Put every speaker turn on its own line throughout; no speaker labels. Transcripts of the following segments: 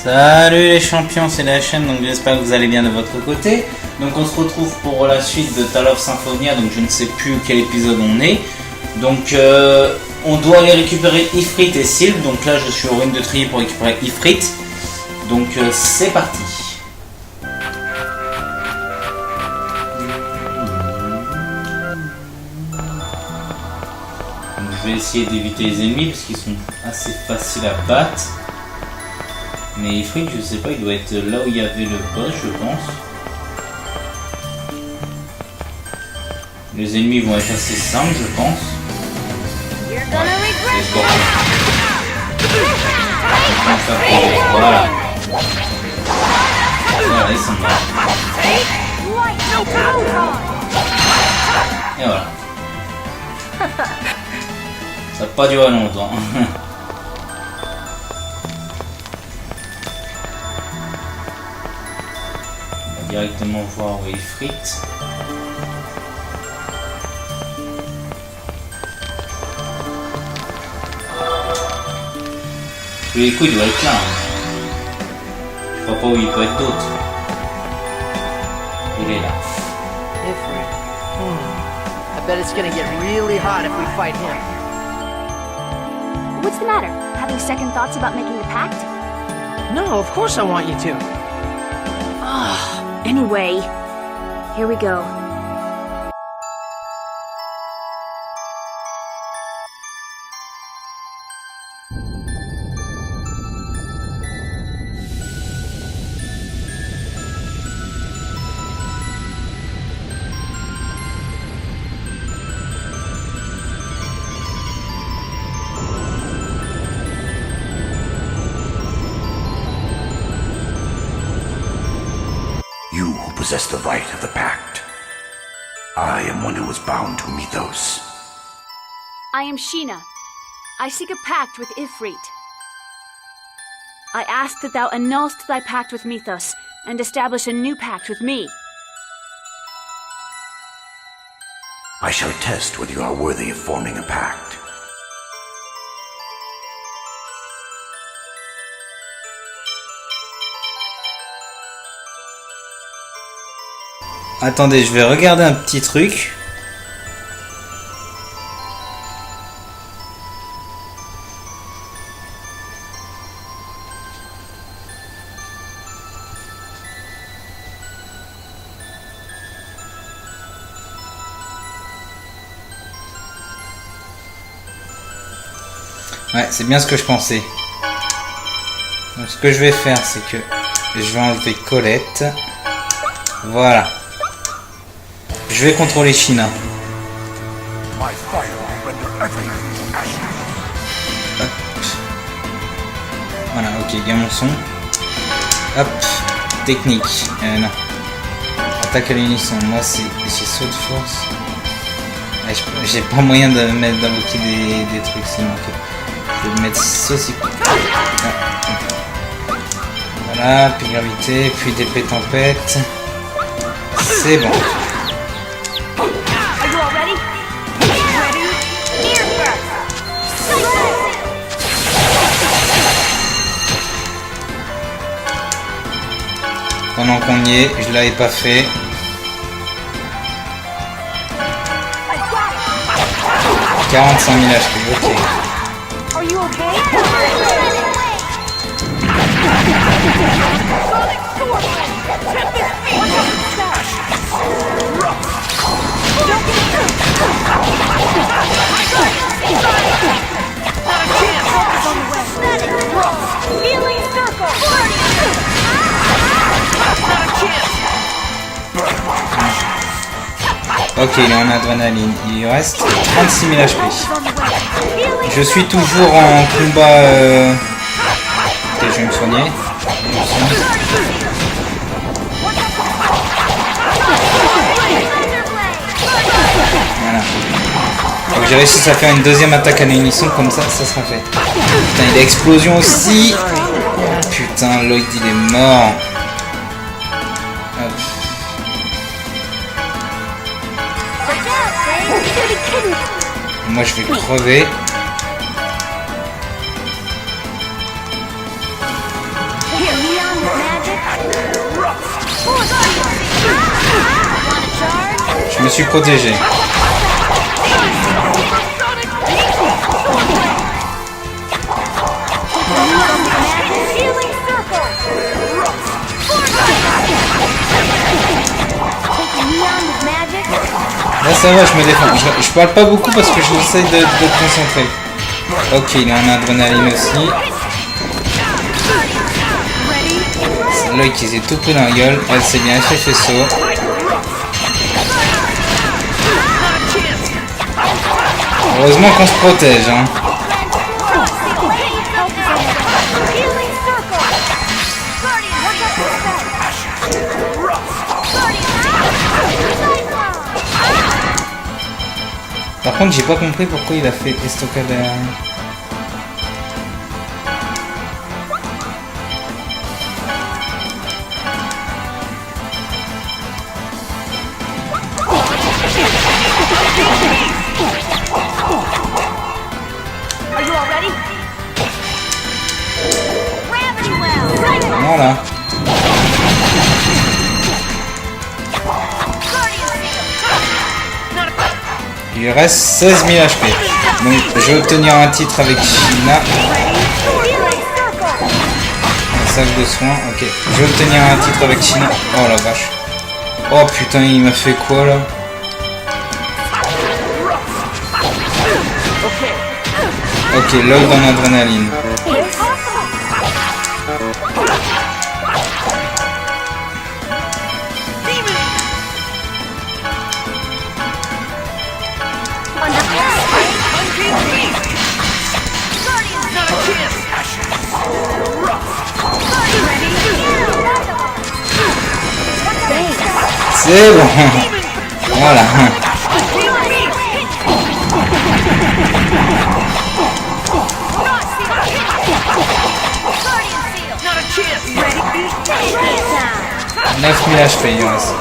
Salut les champions, c'est la chaîne, donc j'espère que vous allez bien de votre côté. Donc on se retrouve pour la suite de Deux, symphonia, donc je ne sais plus quel épisode on est. Donc on doit aller récupérer Ifrit et Sylve, donc là je suis au ruine de trier pour récupérer Ifrit. Donc c'est parti. Donc, je vais essayer d'éviter les ennemis parce qu'ils sont assez faciles à battre. Mais Ifrit, je sais pas, il doit être là où il y avait le boss, je pense. Les ennemis vont être assez simples, je pense. Ouais, les scorpions. Voilà. Voilà, ils sont morts. Et voilà. Ça n'a pas duré longtemps. Directement voir où est Ifrit. Tous les coups il doit être là. Je vois pas où il peut être d'autre. Il est là.
Ifrit. I bet it's gonna get really hot if we fight him.
What's the matter? Having second thoughts about making the pact?
No, of course I want you to.
Anyway, here we go.
You who possess the right of the pact. I am one who is bound to Mythos.
I am Sheena. I seek a pact with Ifrit. I ask that thou annulst thy pact with Mythos and establish a new pact with me.
I shall test whether you are worthy of forming a pact.
Attendez, je vais regarder un petit truc. Ouais, c'est bien ce que je pensais. Donc ce que je vais faire, c'est que je vais enlever Colette. Voilà. Je vais contrôler Sheena. Hop. Voilà, ok, gagne mon son. Hop, technique. Non. Attaque à l'unisson. Moi, c'est saut de force. Ouais, j'ai pas moyen de mettre d'invoquer des trucs, sinon. Okay. Je vais mettre ceci. Voilà, puis gravité, puis d'épée tempête. C'est bon. Pendant qu'on y est, je l'avais pas fait. « 45 000 HP, ok. » Ok, il est en adrénaline. Il reste 36 000 HP. Je suis toujours en combat. Ok, je vais me soigner. Voilà. Donc j'ai réussi à faire une deuxième attaque à l'unisson, comme ça sera fait. Putain, il a explosion aussi. Putain, Lloyd il est mort. Hop. Moi je vais crever. Je me suis protégé. Là ça va, je me défends. Je parle pas beaucoup parce que j'essaie de concentrer. Ok, il est en adrénaline aussi. L'œil qui s'est tout pris dans la gueule. Elle s'est bien fait faisceau. Heureusement qu'on se protège, hein. Par contre, j'ai pas compris pourquoi il a fait estocade derrière. Voilà. Il lui reste 16 000 HP. Donc je vais obtenir un titre avec Sheena. Un sac de soins, ok. Je vais obtenir un titre avec Sheena. Oh la vache. Oh putain, il m'a fait quoi là? Ok, load en adrénaline. C'est bon. Voilà. « 9000 HP, il en reste.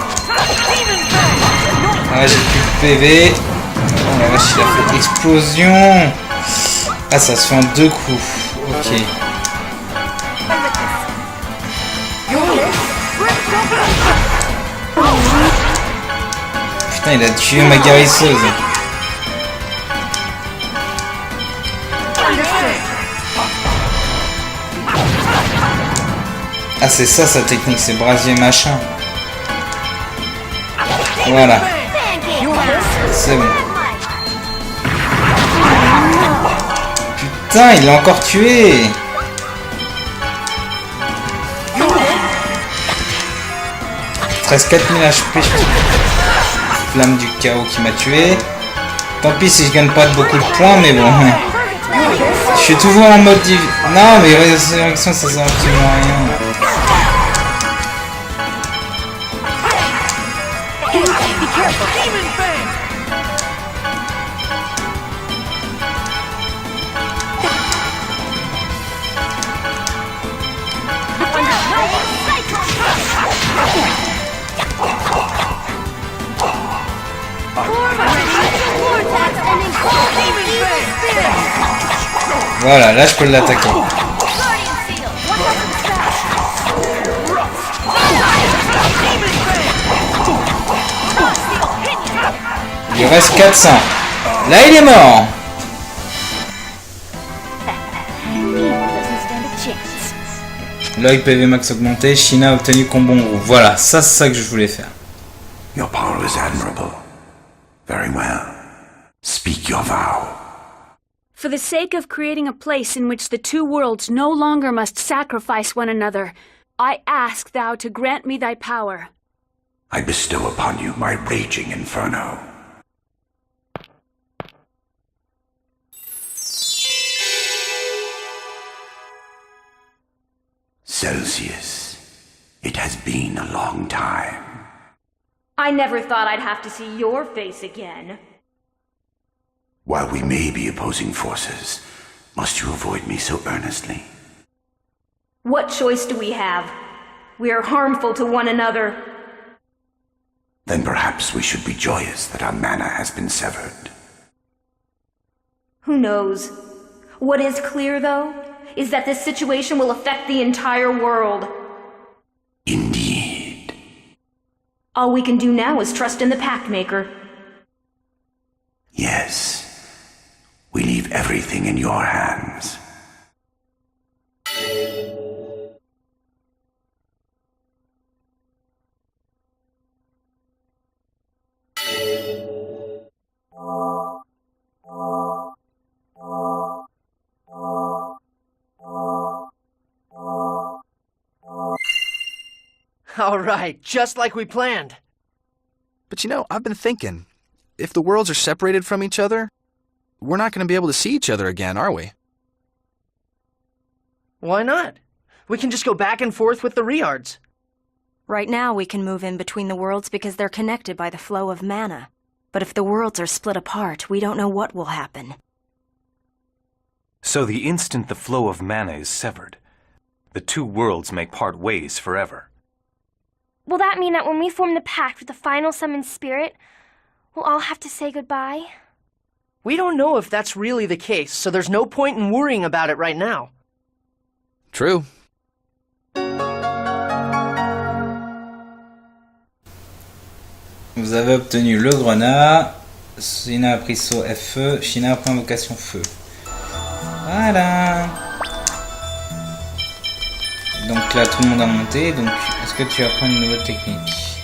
Ah, j'ai plus de PV. Oh la vache, il a fait explosion. Ah, ça se fait en 2 coups. Ok. Putain, il a tué ma guérisseuse. Ah, c'est ça sa technique, c'est brasier machin. Voilà. C'est bon. Putain, il l'a encore tué. Il reste 4000 HP. Flamme du chaos qui m'a tué. Tant pis si je gagne pas beaucoup de points, mais bon. Je suis toujours en mode non, mais réaction, ça sert absolument à rien. Voilà, là je peux l'attaquer. Il reste 400. Là il est mort. L'œil PV max augmenté, Sheena a obtenu combo groupe. Voilà, ça c'est ça que je voulais faire.
Your power is admirable. Very well. Speak your vow.
For the sake of creating a place in which the two worlds no longer must sacrifice one another, I ask thou to grant me thy power.
I bestow upon you my raging inferno. Celsius, it has been a long time.
I never thought I'd have to see your face again.
While we may be opposing forces, must you avoid me so earnestly?
What choice do we have? We are harmful to one another.
Then perhaps we should be joyous that our mana has been severed.
Who knows? What is clear, though, is that this situation will affect the entire world.
Indeed.
All we can do now is trust in the Pact Maker.
Yes. We leave everything in your hands.
All right, just like we planned.
But you know, I've been thinking, if the worlds are separated from each other, we're not going to be able to see each other again, are we?
Why not? We can just go back and forth with the Riards.
Right now we can move in between the worlds because they're connected by the flow of mana. But if the worlds are split apart, we don't know what will happen.
So the instant the flow of mana is severed, the two worlds may part ways forever.
Will that mean that when we form the pact with the final summoned spirit, we'll all have to say goodbye?
We don't know if that's really the case, so there's no point in worrying about it right now.
True.
Vous avez obtenu le grenat. Sheena a pris saut FE. Sheena a pris invocation feu. Voilà. Donc là, tout le monde a monté. Donc, est-ce que tu apprends une nouvelle technique?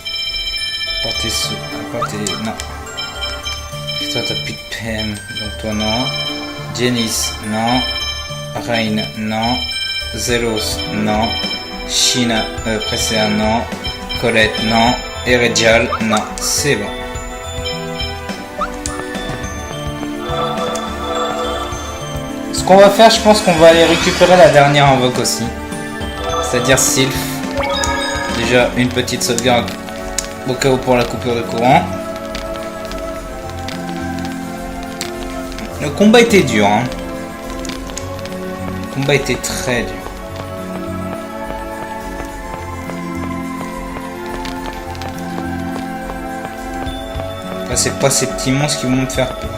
Porter saut. Non. Toi, t'as plus de PM. Donc toi, non. Janice, non. Rain, non. Zelos, non. Sheena, Presea, non. Colette, non. Eredial, non. C'est bon. Ce qu'on va faire, je pense qu'on va aller récupérer la dernière invoque aussi. C'est-à-dire Sylph. Déjà, une petite sauvegarde au cas où pour la coupure de courant. Le combat était dur, hein. Le combat était très dur. Là, c'est pas ces petits monstres qui vont me faire peur.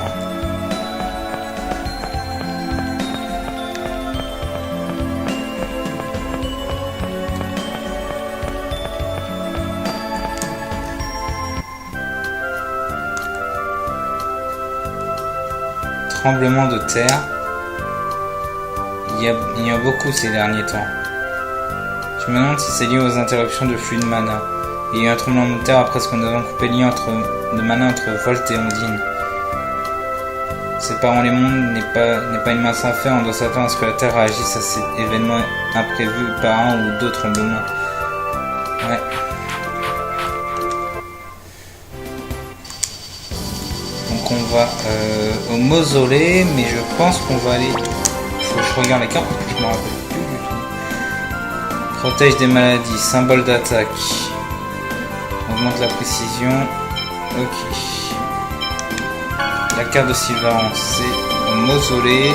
Tremblement de terre. Il y a beaucoup ces derniers temps. Je me demande si c'est lié aux interruptions de flux de mana. Il y a eu un tremblement de terre après ce qu'on devait couper le lien de mana entre Volt et Ondine. Séparant les mondes n'est pas une main sans fer, on doit s'attendre à ce que la Terre réagisse à cet événement imprévu par un ou deux tremblements. Ouais. Donc on va au mausolée, mais je pense qu'on va aller... Faut que je regarde les cartes parce que je me rappelle plus du tout. Protège des maladies, symbole d'attaque. Augmente la précision. Ok. La carte de Sylvain, c'est mausolée.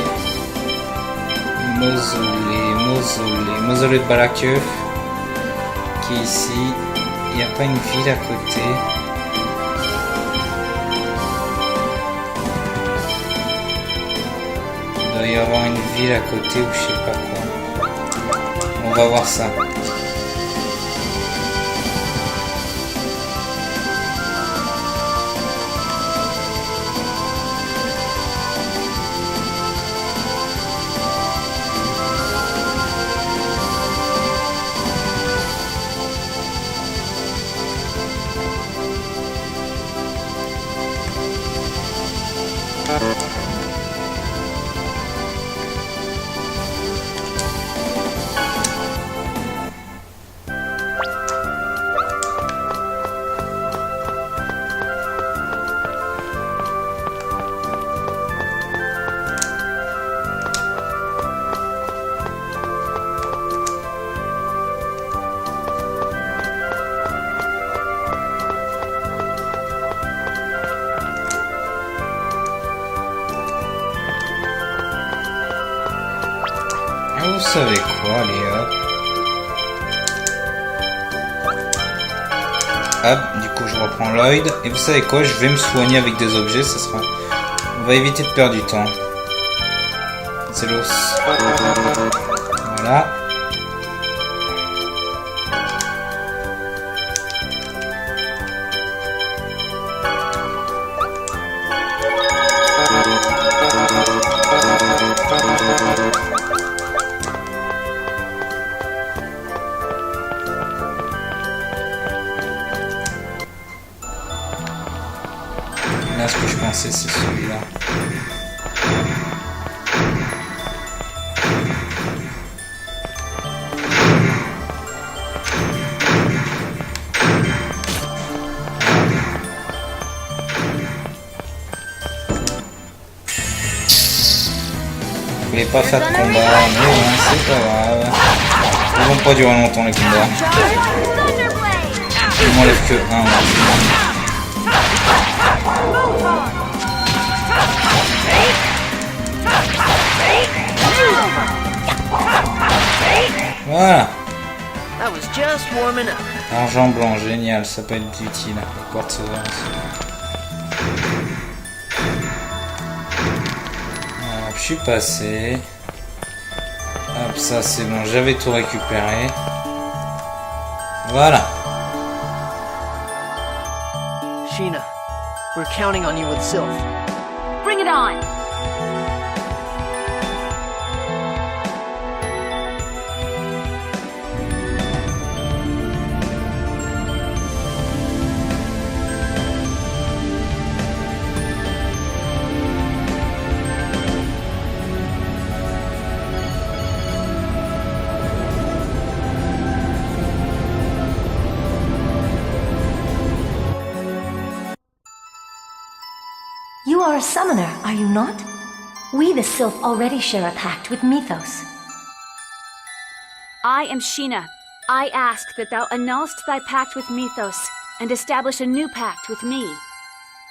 Mausolée de Balakeuf. Qui est ici. Il n'y a pas une ville à côté. Il doit y avoir une ville à côté ou je sais pas quoi. On va voir ça. Vous savez quoi, Léa? Hop, du coup je reprends Lloyd. Et vous savez quoi? Je vais me soigner avec des objets, ça sera... On va éviter de perdre du temps. C'est l'os. Voilà. Là, ce que je pensais, c'est celui-là. Je voulais pas faire de combat, mais bon, c'est pas grave. Ils vont pas durer longtemps les combats. Je m'enlève que un. Voilà.
That was just warming up.
Argent blanc, génial, ça peut être utile. Les quartz aussi. Hop, je suis passé. Hop, ça c'est bon, j'avais tout récupéré. Voilà.
Sheena, we're counting on you with Sylph.
Bring it on!
You are a summoner, are you not? We, the Sylph, already share a pact with Mythos.
I am Sheena. I ask that thou annulst thy pact with Mythos and establish a new pact with me.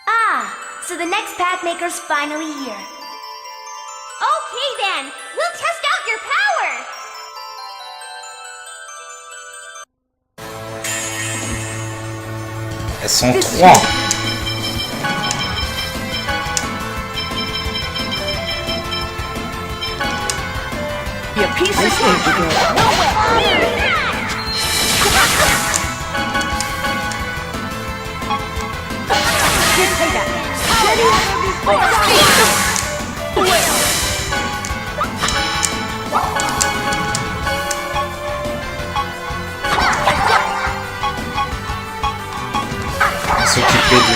Ah, so the next pact maker's finally here. Okay then, we'll test out your power!
Elles sont trois.
You piece of cake.
S'occuper de...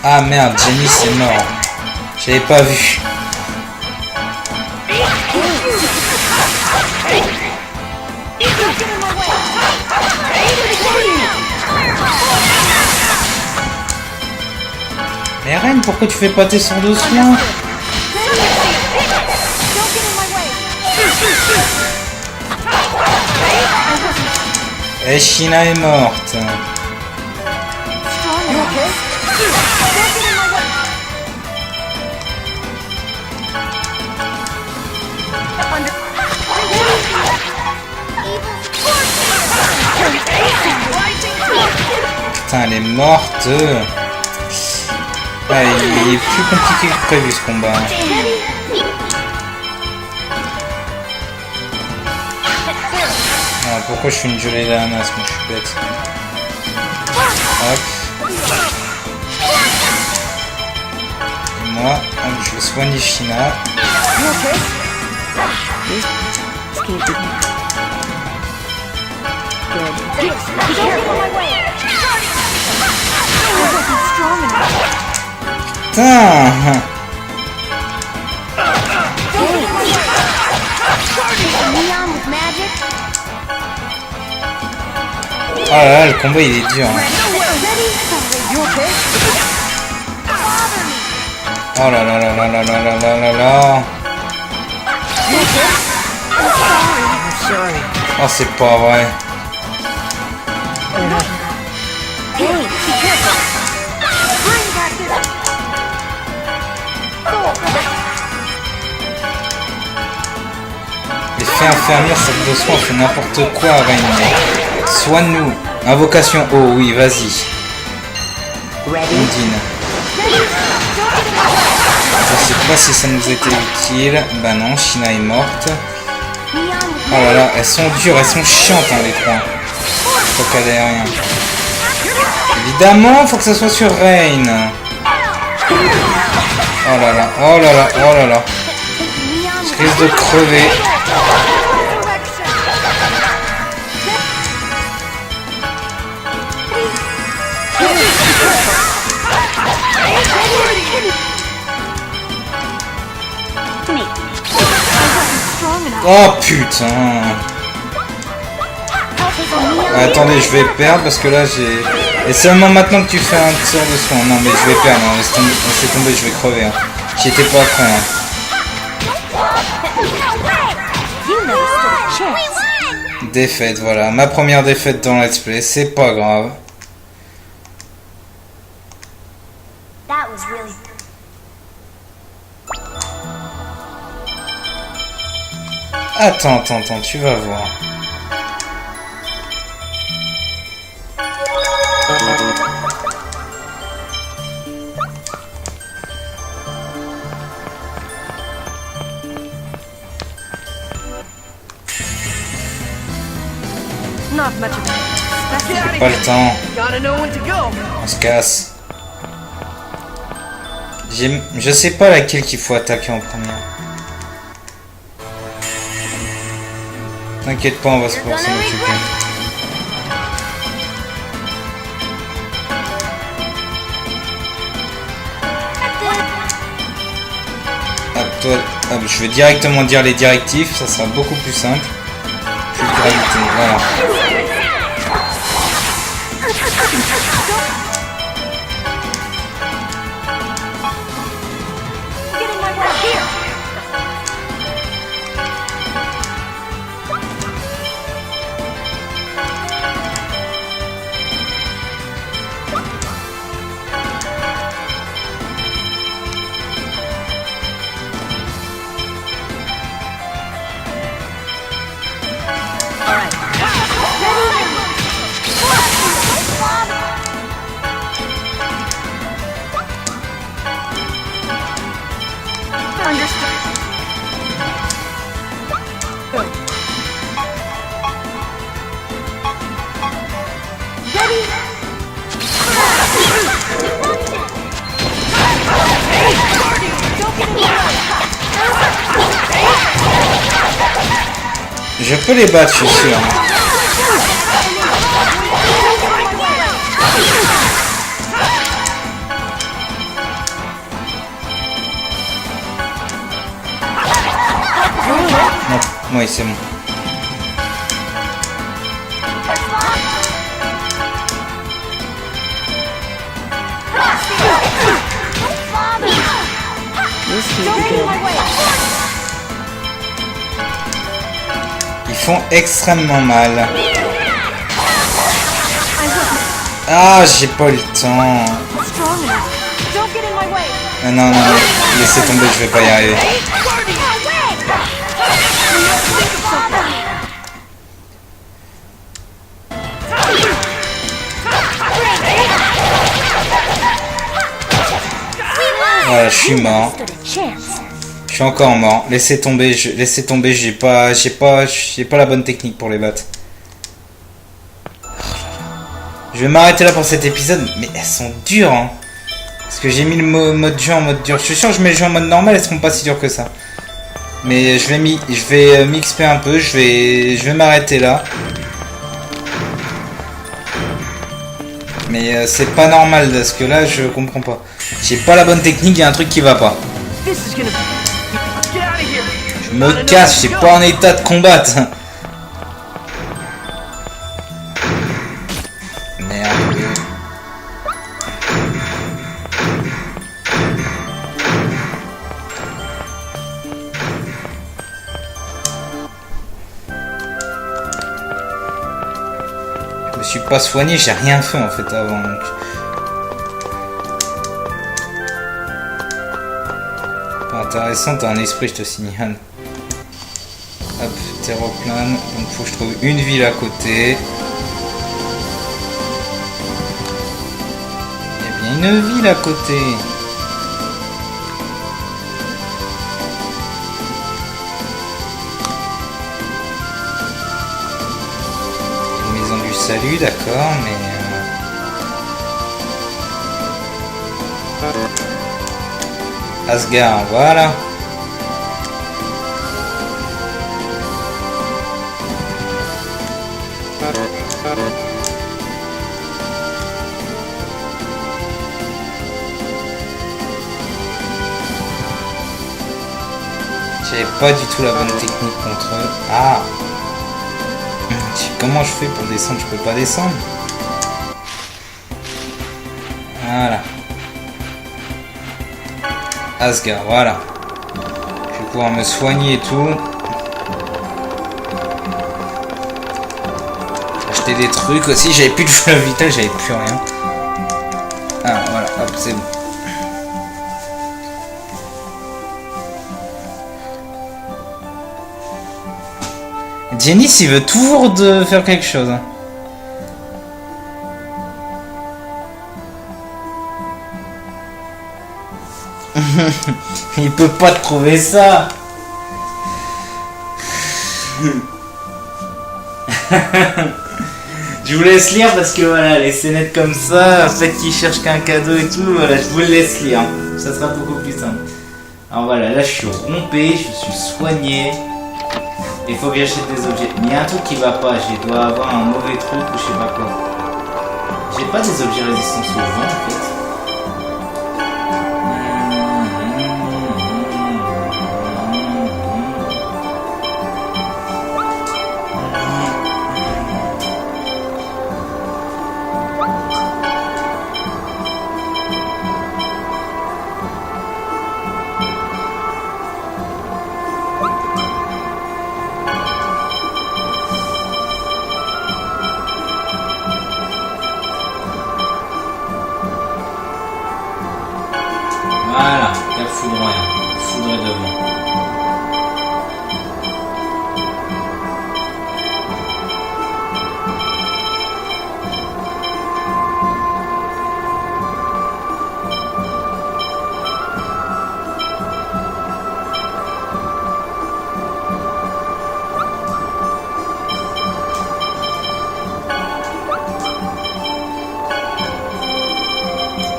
Ah merde, Jenny c'est mort. J'avais pas vu. Mais Reine, pourquoi tu fais pas tes sorts de soin? Et Sheena est morte. Putain, elle est morte. Ah, il est plus compliqué que prévu ce combat. Ah, pourquoi je suis une gelée d'ananas, moi je suis bête. Hop. Et moi, hop, je vais soigner Sheena. Putain! Oh là là, le combat il est dur. Oh là là là là là là là là là. Oh, c'est pas vrai. fait infirmière, sac de soins, on fait n'importe quoi, Rain. Soigne-nous. Invocation, oh oui, vas-y. Ondine. Je sais pas si ça nous a été utile. Bah non, Sheena est morte. Oh là là, elles sont dures, elles sont chiantes hein, les trois. Faut qu'elle ait rien. Évidemment, faut que ça soit sur Rain. Oh là là, oh là là, oh là là. Je risque de crever. Oh putain. Attendez, je vais perdre parce que là j'ai... Et seulement maintenant que tu fais un tir de soin. Non mais je vais perdre, hein. Laisse tomber, je vais crever. Hein. J'y étais pas prêt. Hein. Défaite, voilà. Ma première défaite dans Let's Play, c'est pas grave. Attends, tu vas voir. Pas le temps. On se casse. Je sais pas laquelle qu'il faut attaquer en première. T'inquiète pas, on va s'en occuper. Hop, toi, hop, je vais directement dire les directives, ça sera beaucoup plus simple. Plus de gravité, voilà. Je peux les battre, je suis sûr. Non, oui, c'est bon. Ils font extrêmement mal. Ah, j'ai pas eu le temps. Ah, non, laissez tomber, je vais pas y arriver. Voilà, je suis mort. Je suis encore mort. Laissez tomber, j'ai pas la bonne technique pour les battre. Je vais m'arrêter là pour cet épisode, mais elles sont dures, hein. Parce que j'ai mis le mode jeu en mode dur. Je suis sûr que je mets le jeu en mode normal, elles seront pas si dures que ça. Mais je vais m'XP un peu, je vais m'arrêter là. Mais c'est pas normal parce que là je comprends pas. J'ai pas la bonne technique, il y a un truc qui va pas. Je me casse, je suis pas en état de combattre. Merde. Je me suis pas soigné, j'ai rien fait en fait avant. Donc. Pas intéressant, t'as un esprit, je te signale. Hop, aéroplane. Donc faut que je trouve une ville à côté. Il y a bien une ville à côté. Une maison du salut, d'accord, mais... Asgard, voilà. J'avais pas du tout la bonne technique contre eux. Ah. Comment je fais pour descendre? Je peux pas descendre. Voilà. Asgard, voilà. Je vais pouvoir me soigner et tout. Acheter des trucs aussi. J'avais plus de fleuve vital, j'avais plus rien. Ah, voilà, hop, c'est bon. Janice, il veut toujours de faire quelque chose. Il peut pas trouver ça. Je vous laisse lire parce que voilà, les scénettes comme ça, en fait qui cherchent qu'un cadeau et tout, voilà, je vous le laisse lire. Ça sera beaucoup plus simple. Alors voilà, là je suis rompé, je suis soigné. Il faut que j'achète des objets. Mais il y a un truc qui va pas, je dois avoir un mauvais truc ou je sais pas quoi. J'ai pas des objets résistants au vent en fait. Voilà, quel foudroyant, foudre devant.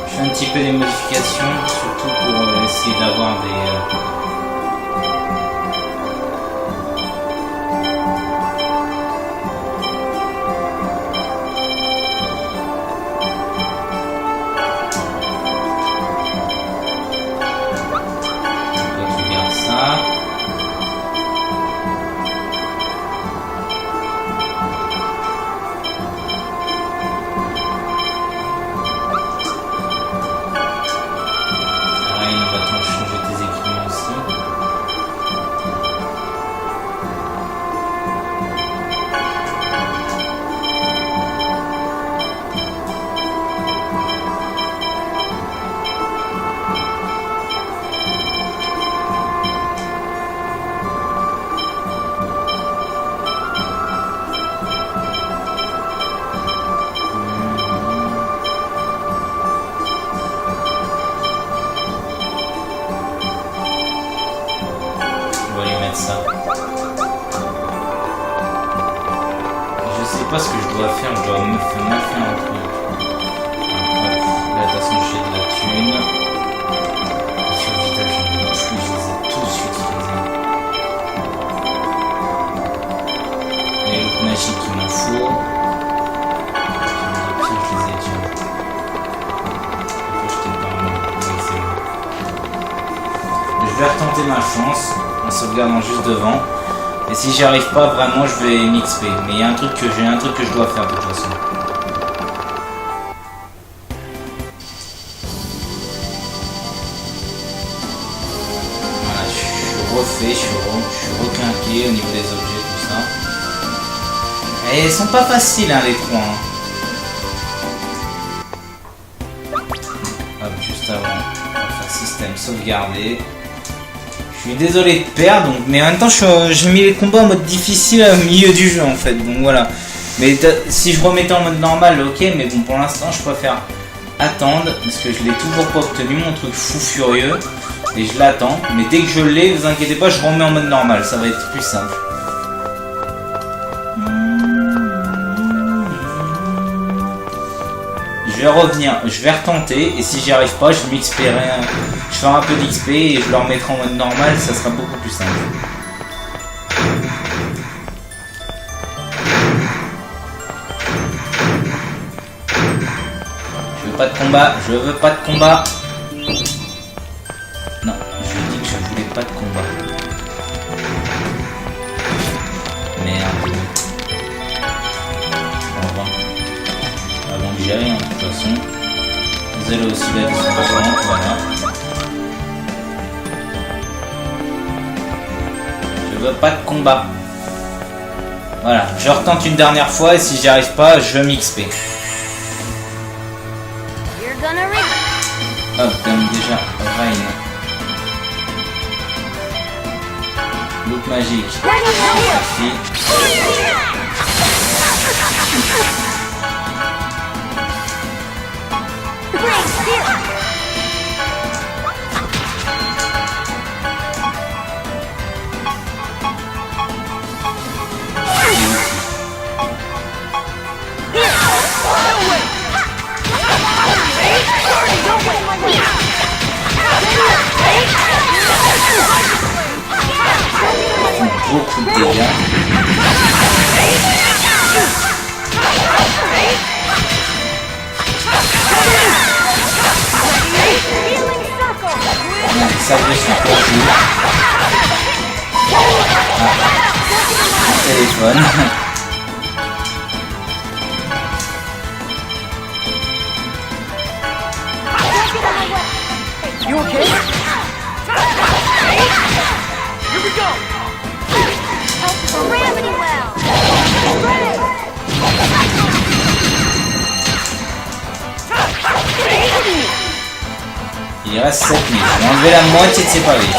Je fais un petit peu des modifications, surtout pour essayer d'avoir des... Donc, tu gardes ça. Ça. Je sais pas ce que je dois faire, je dois me faire mal faire un truc. Bref, là de toute façon j'ai de la thune. Sur le vitage j'en ai plus, je les ai tous utilisés. Et l'autre magique il m'en faut. Je les ai déjà. Je t'ai pas mal. Je vais retenter ma chance. En sauvegardant juste devant. Et si j'y arrive pas vraiment je vais m'XP. Mais il y a un truc que j'ai un truc que je dois faire de toute façon. Voilà, je suis refait, je suis requinqué au niveau des objets, tout ça. Et ils sont pas faciles hein, les trois. Hop, juste avant, on va faire système sauvegarder. Je suis désolé de perdre, donc, mais en même temps j'ai mis les combats en mode difficile au milieu du jeu en fait, donc voilà. Mais si je remettais en mode normal, ok, mais bon pour l'instant je préfère attendre, parce que je l'ai toujours pas obtenu, mon truc fou furieux, et je l'attends, mais dès que je l'ai, vous inquiétez pas, je remets en mode normal, ça va être plus simple. Je vais revenir, je vais retenter, et si j'y arrive pas, je m'XPerai, je ferai un peu d'XP et je le remettrai en mode normal, ça sera beaucoup plus simple. Je veux pas de combat, je veux pas de combat. Non, je lui ai dit que je voulais pas de combat. Merde. Au revoir. Avant d'y aller, hein, de toute façon. Vous allez aussi la distribution, voilà. Je veux pas de combat. Voilà, je retente une dernière fois et si j'y arrive pas, je m'XP. Hop, comme déjà, Rain. Look magique. Merci. Beaucoup de dégâts. Ça veut se pour mon téléphone.
You okay? Here we go!
Gravity well!
Il reste 7 000. On va enlever la moitié de ses pavés.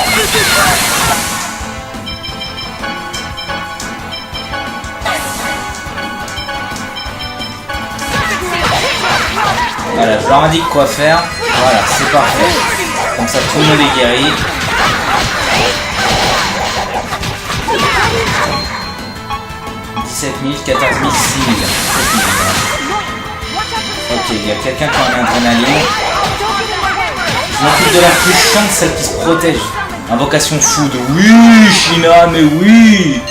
Voilà, je leur indique quoi faire. Voilà, c'est parfait. Comme ça, tout le monde est guéri. $17 000, 14 000, 6 000. Ok, il y a quelqu'un qui a une adrénaline. Je m'occupe de la plus chiante, celle qui se protège. Invocation food. Oui, Sheena, mais oui.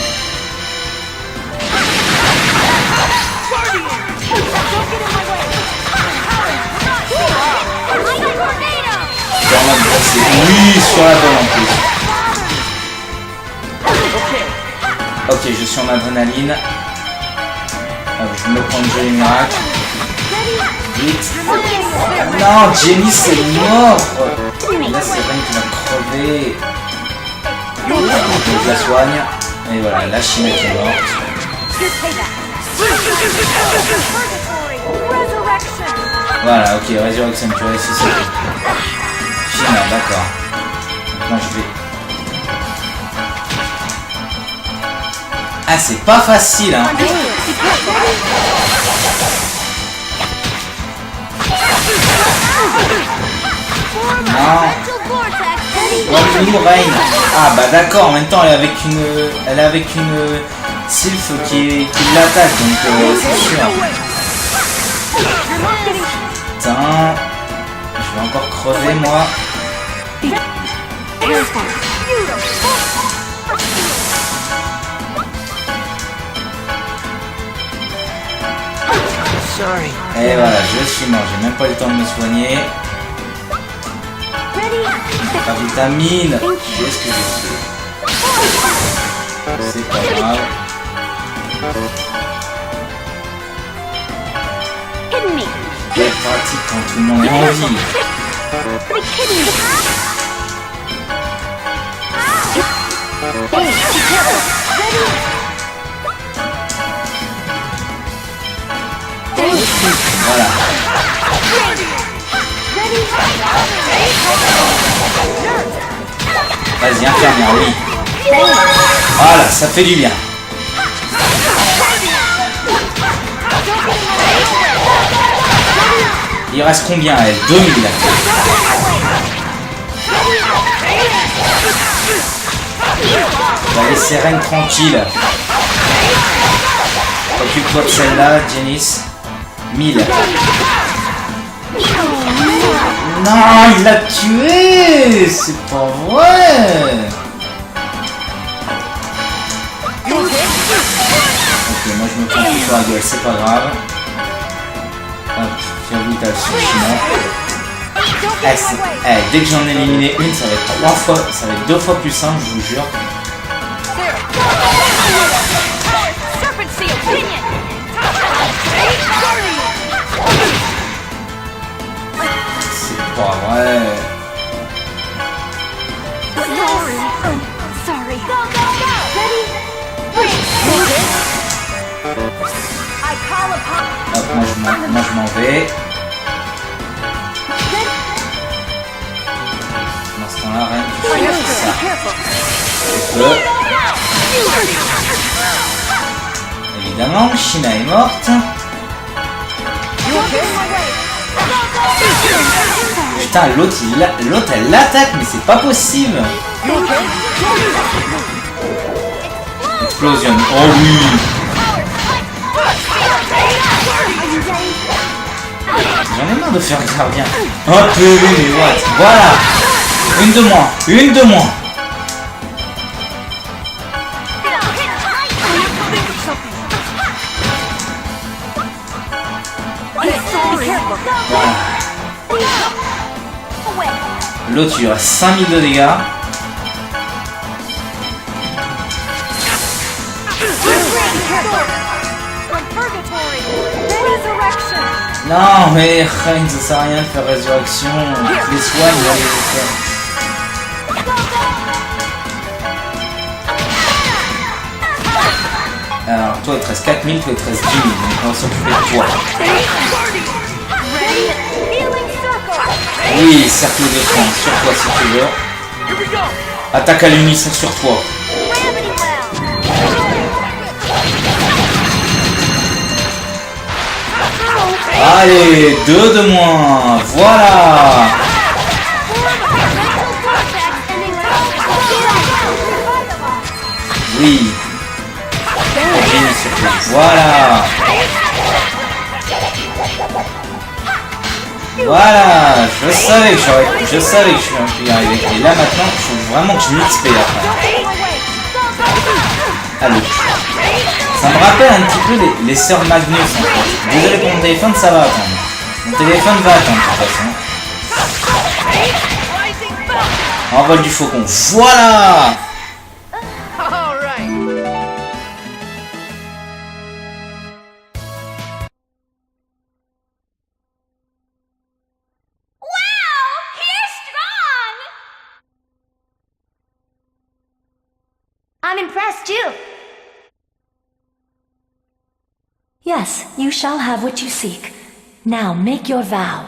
Oui, sur la bonne en plus. Ok, je suis en adrénaline. Je me prends le jeu miracle. Vite. Non, Jenny c'est mort. Là c'est Rain qui va crever. Je la soigne. Et voilà, la Sheena qui est morte. Voilà, ok, Resurrection, tu réussis, c'est tout. Sheena, d'accord. Moi je vais... Ah, c'est pas facile, hein. Non. Bonjour, Rain. Ah, bah d'accord, en même temps, elle est avec une sylph qui l'attaque, donc c'est sûr. Putain. Je vais encore crever, moi. Et voilà, je suis mort, j'ai même pas eu le temps de me soigner. Pas vitamine. Qu'est-ce que j'ai fait? C'est pas grave. Quelle pratique quand tout le monde est en vie. Voilà. Vas-y, infirmière, oui. Voilà, ça fait du bien. Il reste combien, elle? 2000. On va laisser Reine tranquille. Occupe-toi de celle-là, Janice. 1000. Non, il l'a tué. C'est pas vrai. Ok, moi je me prends tout sur la gueule, c'est pas grave. Hop, fais vite à Sheena. Dès que j'en ai éliminé une, ça va être 3 fois, ça va être 2 fois plus simple, je vous jure. C'est pas vrai.
Sorry. Go, go, go! Ready? I call upon...
Hop, moi je m'en vais. Dans ce temps-là, Reine, tu fais ça. Tu peux. Évidemment, Sheena est morte. Putain, l'autre elle l'attaque, mais c'est pas possible. Explosion. Oh oui. J'en ai marre de faire le gardien. Oh purée, mais what? Voilà. Une de moins. Une de moins. L'autre il a 5000 de dégâts. Non mais Reign, ça sert à rien de faire résurrection. Les soigne, on va les faire. Alors toi il te reste 4000, toi il te reste 10 000, donc on va s'occuper de toi. Oui, cercle de défense, sur toi si tu veux. Attaque à l'unisson sur toi. Allez, 2 de moins, voilà. Oui. Voilà. Voilà, je savais que je savais que je suis y arriver. Et là maintenant, il faut vraiment que je m'XP après. Allez. Ça me rappelle un petit peu les sœurs Magnus en fait. Désolé pour mon téléphone, ça va attendre. Mon téléphone va attendre de toute façon. Envol du faucon, voilà.
I'm impressed too.
Yes, you shall have what you seek. Now make your vow.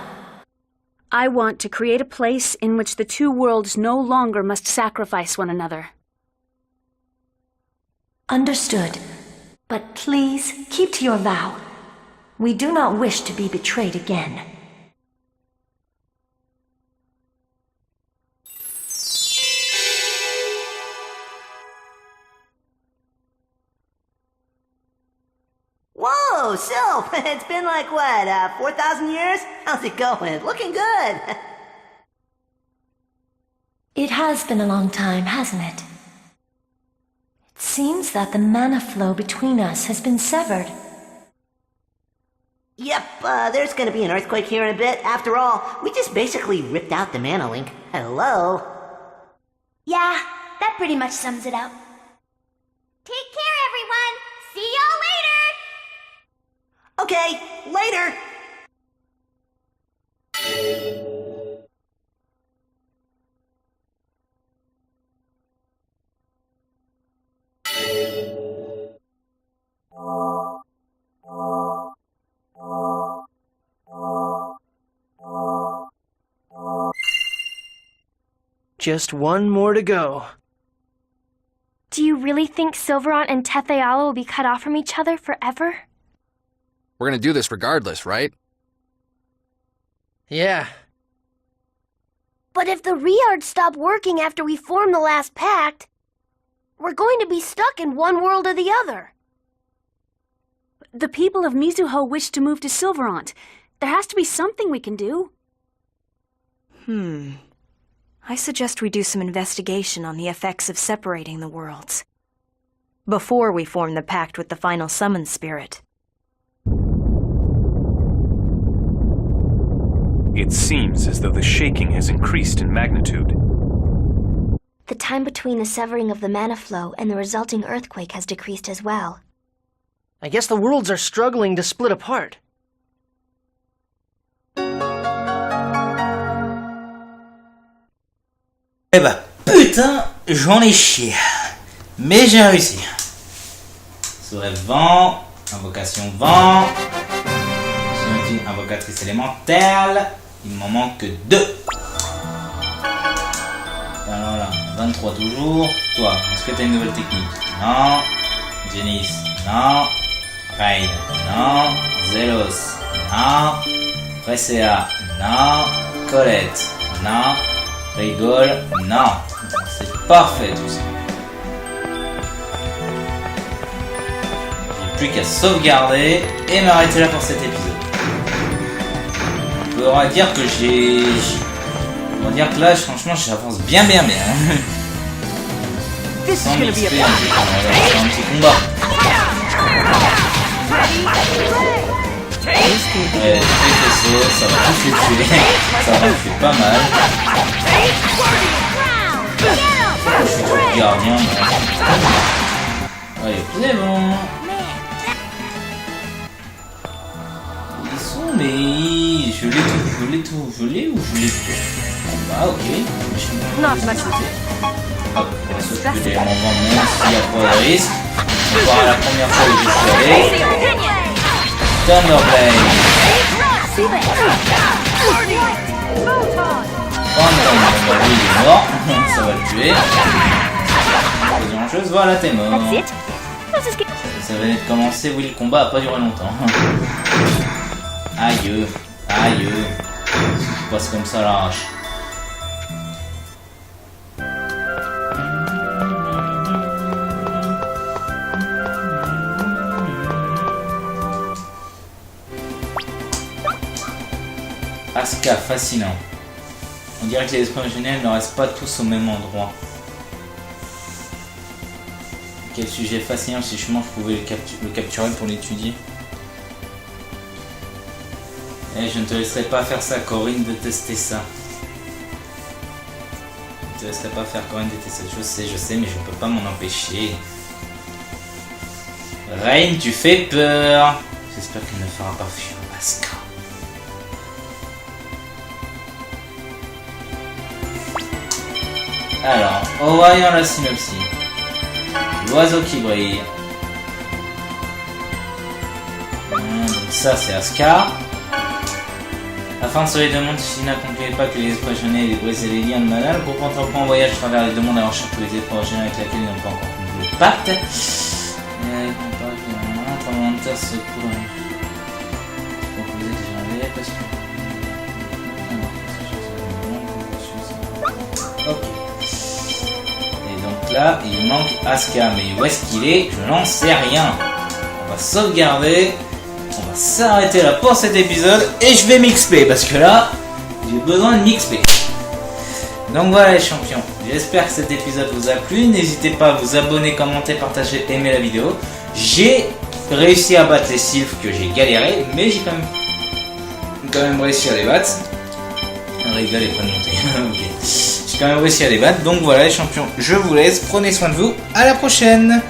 I want to create a place in which the two worlds no longer must sacrifice one another.
Understood. But please, keep to your vow. We do not wish to be betrayed again.
Whoa, Sylph! It's been like, what, 4,000 years? How's it going? Looking good!
It has been a long time, hasn't it? It seems that the mana flow between us has been severed.
Yep, there's gonna be an earthquake here in a bit. After all, we just basically ripped out the mana link. Hello?
Yeah, that pretty much sums it up. Take care, everyone! See y'all later!
Okay, later!
Just one more to go.
Do you really think Silverant and Tetheala will be cut off from each other forever?
We're gonna do this regardless, right?
Yeah.
But if the Riards stop working after we form the last pact, we're going to be stuck in one world or the other.
The people of Mizuho wish to move to Silverant. There has to be something we can do.
I suggest we do some investigation on the effects of separating the worlds before we form the pact with the final summon spirit.
It seems as though the shaking has increased in magnitude.
The time between the severing of the mana flow and the resulting earthquake has decreased as well.
I guess the worlds are struggling to split apart.
Eh bah putain, j'en ai chié. Mais j'ai réussi. Sourire vent, invocation vent. J'ai une invocatrice élémentale. Il m'en manque 2. Alors là, 23 toujours. Toi, est-ce que t'as une nouvelle technique? Non. Janice, non. Rain, non. Zelos, non. Presea, non. Colette, non. Rigole, non. C'est parfait tout ça. J'ai plus qu'à sauvegarder et m'arrêter là pour cet épisode. On pourra dire que on va dire que là, franchement, j'avance bien. Sans m'XP, on va faire un petit combat. Ouais, les faisceaux, ça va tous les tuer. Ça va me faire pas mal. Je suis tout gardien. Allez, c'est bon. Ils sont mais je l'ai ou je l'ai plus. Ah ok. Hop, on va s'occuper en vendant s'il y a pas de risque. On part à la première fois où je suis allé. Thunderblade. Lui il est mort. Ça va le tuer. Deuxième chose, voilà t'es mort. Ça venait de commencer, oui le combat a pas duré longtemps. Aïe. Tout se passe comme ça à l'arrache. Asuka, fascinant. On dirait que les esprits originels ne restent pas tous au même endroit. Quel sujet fascinant, si je pouvais le capturer pour l'étudier. Eh, je ne te laisserai pas faire ça, Corinne, détester ça. Je ne te laisserai pas faire Corinne détester ça. Je sais, mais je ne peux pas m'en empêcher. Rain, tu fais peur. J'espère qu'elle ne fera pas fuir Asuka. Alors, voyons la synopsis. L'oiseau qui brille. Donc ça c'est Asuka. Afin de sauver les deux mondes, Sheena concluait pas que les esprits originels aient brisé les liens de mana. Le groupe entreprend un voyage à travers les deux mondes à rechercher tous les esprits originels avec lesquels ils n'ont pas encore conclu le pacte. Tremblementaire secours. Conclusé déjà parce que. Ok. Là, il manque Asuka, mais où est-ce qu'il est? Je n'en sais rien. On va sauvegarder. On va s'arrêter là pour cet épisode. Et je vais m'XP, parce que là, j'ai besoin de m'XP. Donc voilà les champions. J'espère que cet épisode vous a plu. N'hésitez pas à vous abonner, commenter, partager, aimer la vidéo. J'ai réussi à battre les sylphes que j'ai galéré, mais j'ai quand même réussi à les battre. Rigole et pas de monter. Ok. J'ai quand même réussi à les battre. Donc voilà les champions, je vous laisse. Prenez soin de vous. À la prochaine.